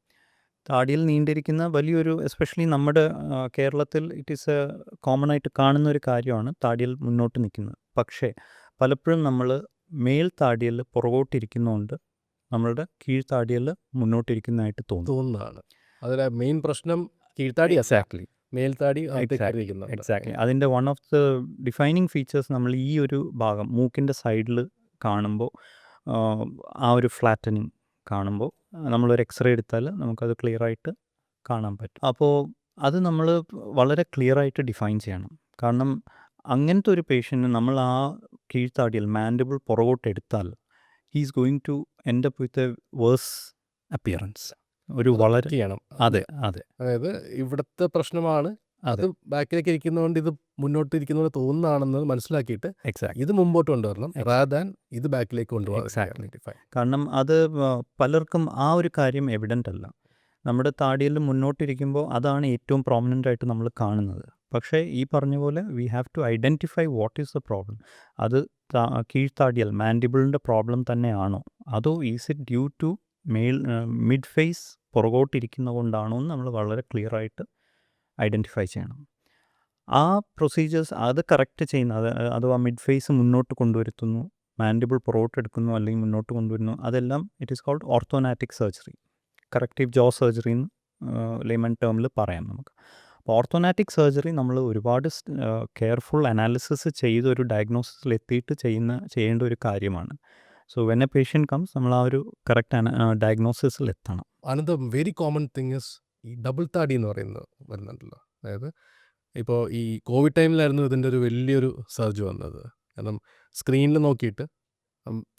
താടിയിൽ നീണ്ടിരിക്കുന്ന വലിയൊരു, എസ്പെഷ്യലി നമ്മുടെ കേരളത്തിൽ ഇറ്റ് ഈസ് കോമൺ ആയിട്ട് കാണുന്ന ഒരു കാര്യമാണ് താടിയിൽ മുന്നോട്ട് നിൽക്കുന്നത്. പക്ഷേ പലപ്പോഴും നമ്മൾ മേൽ താടിയിൽ പുറകോട്ടിരിക്കുന്നതുകൊണ്ട് നമ്മളുടെ കീഴ്ത്താടിയിൽ മുന്നോട്ടിരിക്കുന്നതായിട്ട് തോന്നുന്നതാണ്. അതിലെ മെയിൻ പ്രശ്നം കീഴ്ത്താടി എക്സാക്ട്ലി മേൽത്താടി എക്സാക്ട്ലി അതിൻ്റെ one of the defining features നമ്മൾ ഈ ഒരു ഭാഗം മൂക്കിൻ്റെ സൈഡിൽ കാണുമ്പോൾ ആ ഒരു ഫ്ലാറ്റനിങ് കാണുമ്പോൾ നമ്മളൊരു എക്സ്റേ എടുത്താൽ നമുക്കത് ക്ലിയർ ആയിട്ട് കാണാൻ പറ്റും. അപ്പോൾ അത് നമ്മൾ വളരെ ക്ലിയർ ആയിട്ട് ഡിഫൈൻ ചെയ്യണം. കാരണം അങ്ങനത്തെ ഒരു പേഷ്യൻറ്റിന് നമ്മൾ ആ കീഴ്ത്താടിയിൽ മാൻഡിബിൾ പുറകോട്ട് എടുത്താൽ he's going to end up with a worse appearance. ഒരു വളരെ ചെയ്യണം. അതെ അതെ അതായത് ഇവിടുത്തെ പ്രശ്നമാണ് അത് അതെ ബാക്കിലേക്ക് ഇരിക്കുന്നതുകൊണ്ട് ഇത് മുന്നോട്ട് ഇരിക്കുന്നതുകൊണ്ട് തോന്നുന്നതാണെന്ന് മനസ്സിലാക്കിയിട്ട് എക്സാക്ട് ഇത് മുമ്പോട്ട് കൊണ്ടുവരണം റാദർ ദാൻ ഇത് ബാക്കിലേക്ക് Exactly. കൊണ്ടുപോകാം. കാരണം അത് പലർക്കും ആ ഒരു കാര്യം എവിഡൻ്റ് അല്ല. നമ്മുടെ താടിയിൽ മുന്നോട്ടിരിക്കുമ്പോൾ അതാണ് ഏറ്റവും പ്രോമിനൻ്റ് ആയിട്ട് നമ്മൾ കാണുന്നത്. പക്ഷേ ഈ പറഞ്ഞ പോലെ we have to identify what is the problem. അത് കീഴ്ത്താടിയൽ മാൻഡിബിളിൻ്റെ പ്രോബ്ലം തന്നെയാണോ, അതോ is it due to mid face പുറകോട്ടിരിക്കുന്നത് കൊണ്ടാണോ എന്ന് നമ്മൾ വളരെ ക്ലിയർ ആയിട്ട് ഐഡൻറ്റിഫൈ ചെയ്യണം. ആ പ്രൊസീജിയേഴ്സ് അത് കറക്റ്റ് ചെയ്യുന്ന, അഥവാ മിഡ് ഫേസ് മുന്നോട്ട് കൊണ്ടുവരുത്തുന്നു, മാൻഡിബിൾ പുറകോട്ടെടുക്കുന്നു അല്ലെങ്കിൽ മുന്നോട്ട് കൊണ്ടുവരുന്നു, അതെല്ലാം it is called orthognathic surgery, corrective jaw surgery എന്ന് ലേമൻ ടേമിൽ പറയാം നമുക്ക്. അപ്പോൾ ഓർത്തോനാറ്റിക് സർജറി നമ്മൾ ഒരുപാട് കെയർഫുൾ അനാലിസിസ് ചെയ്ത് ഒരു ഡയഗ്നോസിസിൽ എത്തിയിട്ട് ചെയ്യേണ്ട ഒരു കാര്യമാണ്. So when A patient comes നമ്മൾ ആ ഒരു കറക്റ്റ് ഡയഗ്നോസിസിൽ എത്തണം. Another very common thing is ഈ ഡബിൾ താടി എന്ന് പറയുന്നത് വരുന്നുണ്ടല്ലോ. അതായത് ഇപ്പോൾ ഈ കോവിഡ് ടൈമിലായിരുന്നു ഇതിൻ്റെ ഒരു വലിയൊരു സർജ് വന്നത്. കാരണം സ്ക്രീനിൽ നോക്കിയിട്ട്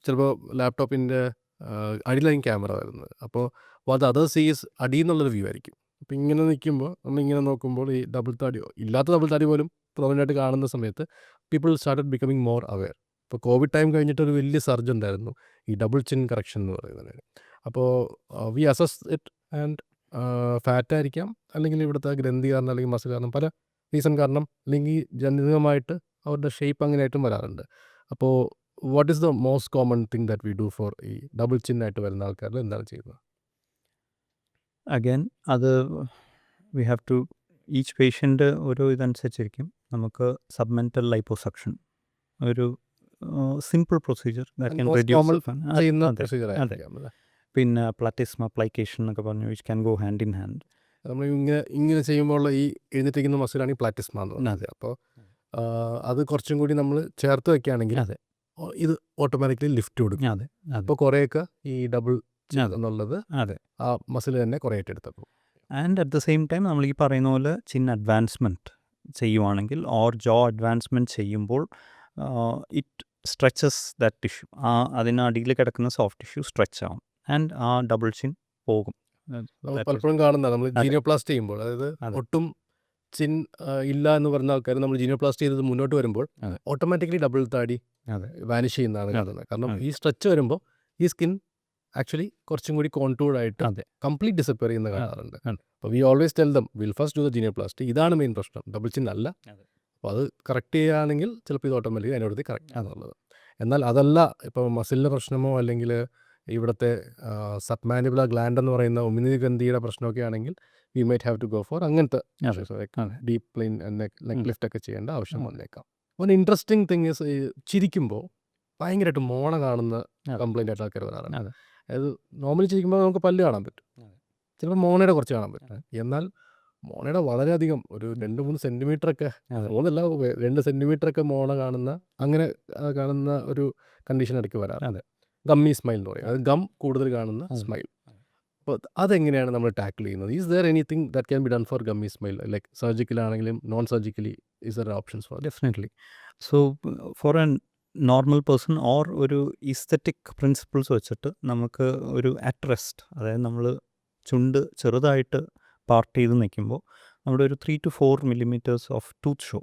ചിലപ്പോൾ ലാപ്ടോപ്പിൻ്റെ അടിയിലായിരിക്കും ക്യാമറ വരുന്നത്. അപ്പോൾ വാട്ട് അതേഴ്സ് ഈസ് അടിയിൽ നിന്നുള്ളൊരു വ്യൂ ആയിരിക്കും. അപ്പോൾ ഇങ്ങനെ നിൽക്കുമ്പോൾ നമ്മളിങ്ങനെ നോക്കുമ്പോൾ ഈ ഡബിൾ താടിയോ ഇല്ലാത്ത ഡബിൾ താടി പോലും പ്രൊമനൻ്റായിട്ട് കാണുന്ന സമയത്ത് people started becoming more aware. ഇപ്പോൾ കോവിഡ് ടൈം കഴിഞ്ഞിട്ട് ഒരു വലിയ സർജ് ഉണ്ടായിരുന്നു ഈ ഡബിൾ ചിൻ കറക്ഷൻ എന്ന് പറയുന്നതിന്. അപ്പോൾ വി അസസ് ഇറ്റ് ആൻഡ് ഫാറ്റായിരിക്കാം, അല്ലെങ്കിൽ ഇവിടുത്തെ ഗ്രന്ഥി കാരണം, അല്ലെങ്കിൽ മസിൽ കാരണം, പല റീസൺ കാരണം, അല്ലെങ്കിൽ ജനിതകമായിട്ട് അവരുടെ ഷേപ്പ് അങ്ങനെയായിട്ടും വരാറുണ്ട്. അപ്പോൾ what is the most common thing that we do for ഈ ഡബിൾ ചിന്നായിട്ട് വരുന്ന ആൾക്കാരിൽ എന്താണ് ചെയ്യുന്നത്? അഗൈൻ അത് we have to each patient ഓരോ ഇതനുസരിച്ചിരിക്കും. നമുക്ക് സബ്മെൻ്റൽ ലൈപ്പോസക്ഷൻ ഒരു സിമ്പിൾ പ്രൊസീജിയർ ചെയ്യുന്ന അതെ procedure അതെ. ആയിരിക്കാം അല്ലേ? പിന്നെ പ്ലാറ്റിസ്മ അപ്ലൈക്കേഷൻ എന്നൊക്കെ പറഞ്ഞു, which can go hand in hand. നമ്മൾ ഇങ്ങനെ ചെയ്യുമ്പോൾ ഈ എഴുന്നേറ്റിരിക്കുന്ന മസിലാണ് ഈ പ്ലാറ്റിസ്മ എന്ന് പറയുന്നത്. അതെ. അപ്പോൾ അത് കുറച്ചും കൂടി നമ്മൾ ചേർത്ത് വെക്കുകയാണെങ്കിൽ അതെ ഇത് ഓട്ടോമാറ്റിക്കലി ലിഫ്റ്റ് കൊടുക്കും. അതെ അതെ അപ്പോൾ കുറേയൊക്കെ ഈ ഡബിൾ അതെ. എന്നുള്ളത് അതെ. ആ മസിൽ തന്നെ കുറേ ആയിട്ട് എടുത്തപ്പോൾ and at the same time നമ്മൾ ഈ പറയുന്ന പോലെ ചിൻ അഡ്വാൻസ്മെൻറ്റ് ചെയ്യുവാണെങ്കിൽ ഓർ ജോ അഡ്വാൻസ്മെൻറ്റ് ചെയ്യുമ്പോൾ ഇറ്റ് സ്ട്രെച്ചസ് ദാറ്റ് ടിഷ്യൂ. അതിനടിയിൽ കിടക്കുന്ന സോഫ്റ്റ് ടിഷ്യൂ സ്ട്രെച്ച് ആവും ആൻഡ് ആ ഡബിൾ ചിൻ പോകും. നമ്മൾ പലപ്പോഴും കാണുന്നതാണ് നമ്മൾ അതെ. ജീനിയോപ്ലാസ്റ്റി ചെയ്യുമ്പോൾ, അതായത് അതെ. ഒട്ടും ചിൻ ഇല്ല എന്ന് പറഞ്ഞ ആൾക്കാർ നമ്മൾ ജീനിയോപ്ലാസ്റ്റി ചെയ്തത് മുന്നോട്ട് വരുമ്പോൾ അതെ. ഓട്ടോമാറ്റിക്കലി ഡബിൾ താടി അതെ വാനിഷ് ചെയ്യുന്നതാണ് അതെ. കാണുന്നത്. കാരണം അതെ. ഈ സ്ട്രെച്ച് വരുമ്പോൾ ഈ സ്കിൻ ആക്ച്വലി കുറച്ചും കൂടി കോൺടൂർഡ് ആയിട്ട് അതെ കംപ്ലീറ്റ് ഡിസപ്പിയർ ചെയ്യുന്ന അതെ. കാണാറുണ്ട്. അതെ. അപ്പോൾ we always tell them will first do the genioplasty. ഇതാണ് മെയിൻ പ്രശ്നം, ഡബിൾ ചിൻ അല്ല. അതെ. അപ്പോൾ അത് കറക്റ്റ് ചെയ്യുകയാണെങ്കിൽ ചിലപ്പോൾ ഇത് ഓട്ടോമാറ്റിക്കലി അതിനോടത്ത് കറക്റ്റ് അതെ. എന്നുള്ളത്. എന്നാൽ അതല്ല, ഇപ്പോൾ മസിലിൻ്റെ പ്രശ്നമോ അല്ലെങ്കിൽ ഇവിടുത്തെ സബ്മാൻഡിബുലർ ഗ്ലാൻഡ് എന്ന് പറയുന്ന ഉമിനീർ ഗ്രന്ഥിയുടെ പ്രശ്നമൊക്കെ ആണെങ്കിൽ we might have to go for അങ്ങനത്തെ അതെ. അതെ. ഡീപ്പ് പ്ലെയിൻ നെക്ക് ലിഫ്റ്റ് ഒക്കെ ചെയ്യേണ്ട ആവശ്യം അതെ. വന്നേക്കാം. ഒരു ഇൻട്രസ്റ്റിംഗ് തിങ് ഇസ് ചിരിക്കുമ്പോൾ ഭയങ്കരമായിട്ട് മോണ കാണുന്ന അതെ. കംപ്ലൈൻ്റ് ആയിട്ട് ആൾക്കാർ വരാറുണ്ട്. അതെ. അതായത് നോർമലി ചിരിക്കുമ്പോൾ നമുക്ക് പല്ല് കാണാൻ പറ്റും, അതെ. ചിലപ്പോൾ മോണയുടെ കുറച്ച് കാണാൻ പറ്റും. എന്നാൽ മോണയുടെ വളരെയധികം ഒരു 2-3 സെൻറ്റിമീറ്ററൊക്കെ, അതെ. 2 സെൻറ്റിമീറ്ററൊക്കെ മോണ കാണുന്ന അങ്ങനെ കാണുന്ന ഒരു കണ്ടീഷൻ ഇടയ്ക്ക് വരാറ്. അതെ. ഗമ്മി സ്മൈൽ എന്ന് പറയും, അത് ഗം കൂടുതൽ കാണുന്ന അതെ. സ്മൈൽ. അതെ. അപ്പോൾ അതെങ്ങനെയാണ് നമ്മൾ ടാക്കിൾ ചെയ്യുന്നത്? Is there anything that can be done for gummy smile, like സർജിക്കലാണെങ്കിലും non surgically is there options for? Definitely. So for a normal person or ഒരു ഈസ്തറ്റിക് പ്രിൻസിപ്പിൾസ് വെച്ചിട്ട് നമുക്ക് ഒരു അറ്റ് റെസ്റ്റ്, അതായത് നമ്മൾ ചുണ്ട് ചെറുതായിട്ട് പാർട്ട് ചെയ്ത് നിൽക്കുമ്പോൾ നമ്മുടെ ഒരു 3 to 4 millimeters of tooth show,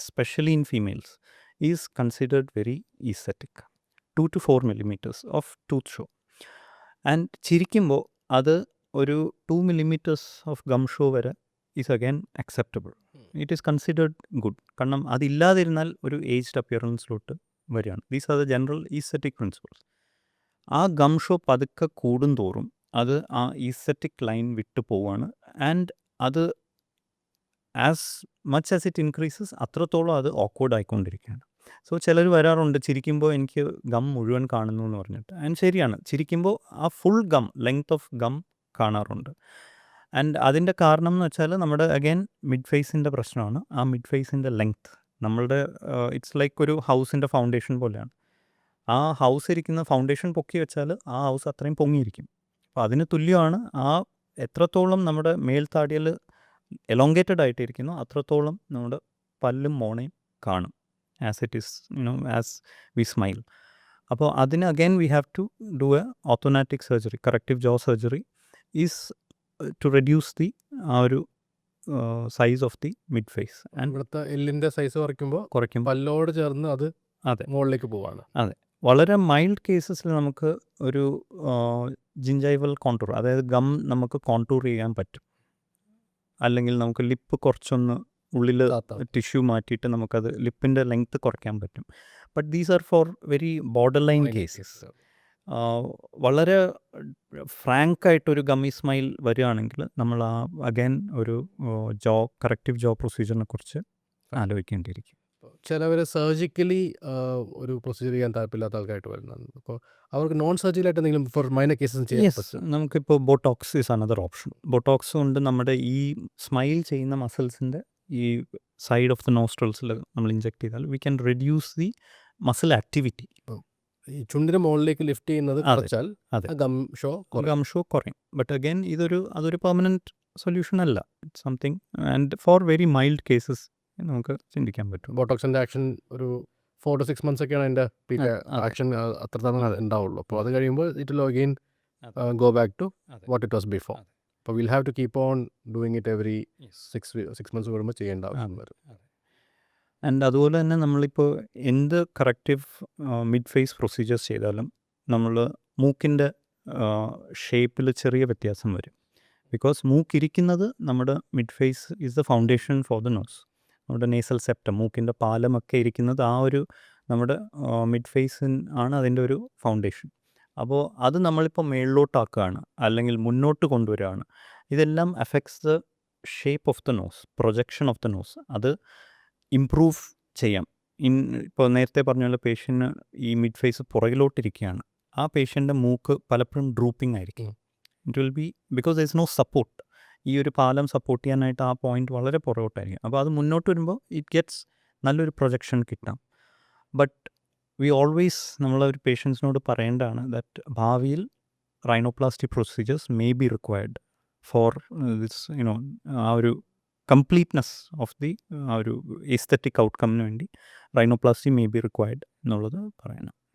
especially in females, is considered very aesthetic. 2 to 4 millimeters of tooth show. And ചിരിക്കുമ്പോൾ അത് ഒരു 2 millimeters ഓഫ് ഗം ഷോ വരെ is again acceptable. It is considered good. കാരണം അതില്ലാതിരുന്നാൽ ഒരു ഏജ്ഡ് അപ്പിയറൻസിലോട്ട് വരികയാണ്. These are the general aesthetic principles. ആ ഗം ഷോ പതുക്കെ കൂടുന്തോറും അത് ആ ഈസ്തെറ്റിക് ലൈൻ വിട്ടു പോവുകയാണ്. ആൻഡ് അത് as much as it increases അത്രത്തോളം അത് ഓക്വേർഡ് ആയിക്കൊണ്ടിരിക്കുകയാണ്. സോ ചിലർ വരാറുണ്ട് ചിരിക്കുമ്പോൾ എനിക്ക് ഗം മുഴുവൻ കാണുന്നു എന്ന് പറഞ്ഞിട്ട്. ആൻഡ് ശരിയാണ്, ചിരിക്കുമ്പോൾ ആ full gum, length of gum കാണാറുണ്ട്. ആൻഡ് അതിൻ്റെ കാരണം എന്ന് വെച്ചാൽ നമ്മുടെ അഗൈൻ മിഡ് ഫേസിൻ്റെ പ്രശ്നമാണ്. ആ മിഡ് ഫേസിൻ്റെ ലെങ്ത് നമ്മളുടെ ഇറ്റ്സ് ലൈക്ക് ഒരു ഹൗസിൻ്റെ ഫൗണ്ടേഷൻ പോലെയാണ്. ആ ഹൗസ് ഇരിക്കുന്ന ഫൗണ്ടേഷൻ പൊക്കി വെച്ചാൽ ആ ഹൗസ് അത്രയും പൊങ്ങിയിരിക്കും. അപ്പോൾ അതിന് തുല്യമാണ് ആ എത്രത്തോളം നമ്മുടെ മേൽത്താടിയിൽ എലോങ്കേറ്റഡ് ആയിട്ടിരിക്കുന്നു അത്രത്തോളം നമ്മുടെ പല്ലും മോണയും കാണും, as it is as we smile. അപ്പോൾ അതിന് again we have to do a orthognathic surgery, corrective jaw surgery is to reduce the ആ ഒരു size of the mid face. And ഇവിടുത്തെ എല്ലിൻ്റെ സൈസ് കുറയ്ക്കും, പല്ലോട് ചേർന്ന് അത് അതെ മുകളിലേക്ക് പോവാണ്. അതെ, വളരെ മൈൽഡ് കേസസിൽ നമുക്ക് ഒരു ജിഞ്ചൈവൽ കോണ്ടൂർ, അതായത് ഗം നമുക്ക് കോണ്ടൂർ ചെയ്യാൻ പറ്റും. അല്ലെങ്കിൽ നമുക്ക് ലിപ്പ് കുറച്ചൊന്ന് ഉള്ളിൽ ടിഷ്യൂ മാറ്റിയിട്ട് നമുക്കത് ലിപ്പിൻ്റെ ലെങ്ത്ത് കുറയ്ക്കാൻ പറ്റും. But these are for very borderline cases. വളരെ ഫ്രാങ്കായിട്ടൊരു ഗമ്മി സ്മൈൽ വരികയാണെങ്കിൽ നമ്മൾ ആ അഗൈൻ ഒരു കറക്റ്റീവ് ജോ പ്രൊസീജിയറിനെ കുറിച്ച് ആലോചിക്കേണ്ടിയിരിക്കും. ചിലവർ സർജിക്കലി ഒരു പ്രൊസീജിയർ ചെയ്യാൻ താല്പര്യമില്ലാത്ത ആൾക്കാരായിട്ട് വരുന്നുണ്ട്. അപ്പോൾ അവർക്ക് നോൺ സർജിക്കലായിട്ട് എന്തെങ്കിലും ഫോർ മൈനർ കേസസ് ചെയ്യാൻ പറ്റും? നമുക്കിപ്പോൾ Botox is another option. Botox കൊണ്ട് നമ്മുടെ ഈ സ്മൈൽ ചെയ്യുന്ന മസിൽസിൻ്റെ ഈ സൈഡ് ഓഫ് ദ നോസ്ട്രൽസിൽ നമ്മൾ ഇഞ്ചെക്ട് ചെയ്താൽ we can reduce the muscle activity. ഈ ചുണ്ടിന് മുകളിലേക്ക് ലിഫ്റ്റ് ചെയ്യുന്നത് കുറച്ചാൽ ഗം ഷോ കുറയും. ബട്ട് അഗൈൻ അതൊരു പെർമനൻറ്റ് സൊല്യൂഷൻ അല്ല. It's something and for very mild cases നമുക്ക് ചിന്തിക്കാൻ പറ്റും. ബോട്ടോക്സിൻ്റെ ആക്ഷൻ ഒരു 4 to 6 months ഒക്കെയാണ് അതിൻ്റെ പീക്ക് ആക്ഷൻ അത്ര തന്നെ ഉണ്ടാവുള്ളൂ. അപ്പോൾ അത് കഴിയുമ്പോൾ it will again go back to what it was before. അപ്പോൾ will have to keep on doing it every 6 months കൂടുമ്പോൾ ചെയ്യേണ്ട ആവശ്യം വരും. ആൻഡ് അതുപോലെ തന്നെ നമ്മളിപ്പോൾ എന്ത് കറക്റ്റീവ് മിഡ് ഫേസ് പ്രൊസീജിയേഴ്സ് ചെയ്താലും നമ്മൾ മൂക്കിൻ്റെ ഷേപ്പിൽ ചെറിയ വ്യത്യാസം വരും. ബിക്കോസ് മൂക്കിരിക്കുന്നത് നമ്മുടെ mid face is the foundation for the nose. നമ്മുടെ നേസൽ സെപ്റ്റം, മൂക്കിൻ്റെ പാലമൊക്കെ ഇരിക്കുന്നത് ആ ഒരു നമ്മുടെ മിഡ് ഫേസിൻ ആണ് അതിൻ്റെ ഒരു ഫൗണ്ടേഷൻ. അപ്പോൾ അത് നമ്മളിപ്പോൾ മേളിലോട്ടാക്കുകയാണ് അല്ലെങ്കിൽ മുന്നോട്ട് കൊണ്ടുവരികയാണ്. ഇതെല്ലാം affects the shape of the nose, projection of the nose. അത് ഇംപ്രൂവ് ചെയ്യാം. ഇപ്പോൾ നേരത്തെ പറഞ്ഞ പോലെ പേഷ്യൻറ്റിന് ഈ മിഡ് ഫേസ് പുറകിലോട്ടിരിക്കുകയാണ്, ആ പേഷ്യൻ്റെ മൂക്ക് പലപ്പോഴും ഡ്രൂപ്പിംഗ് ആയിരിക്കും. It will be because there is no support. ഈ ഒരു പാലം സപ്പോർട്ട് ചെയ്യാനായിട്ട് ആ പോയിന്റ് വളരെ പുറകോട്ടായിരിക്കും. അപ്പോൾ അത് മുന്നോട്ട് വരുമ്പോൾ ഇറ്റ് ഗെറ്റ്സ് നല്ലൊരു പ്രൊജക്ഷൻ കിട്ടാം. ബട്ട് വി ഓൾവേസ് നമ്മളൊരു പേഷ്യൻസിനോട് പറയേണ്ടതാണ് ദാറ്റ് ഭാവിയിൽ rhinoplasty procedures may be required for this ആ ഒരു കംപ്ലീറ്റ്നെസ് ഓഫ് ദി ആ ഒരു എസ്തെറ്റിക് ഔട്ട്കമ്മിന് വേണ്ടി റൈനോപ്ലാസ്റ്റി മേ ബി റിക്വയർഡ് എന്നുള്ളത് പറയണം.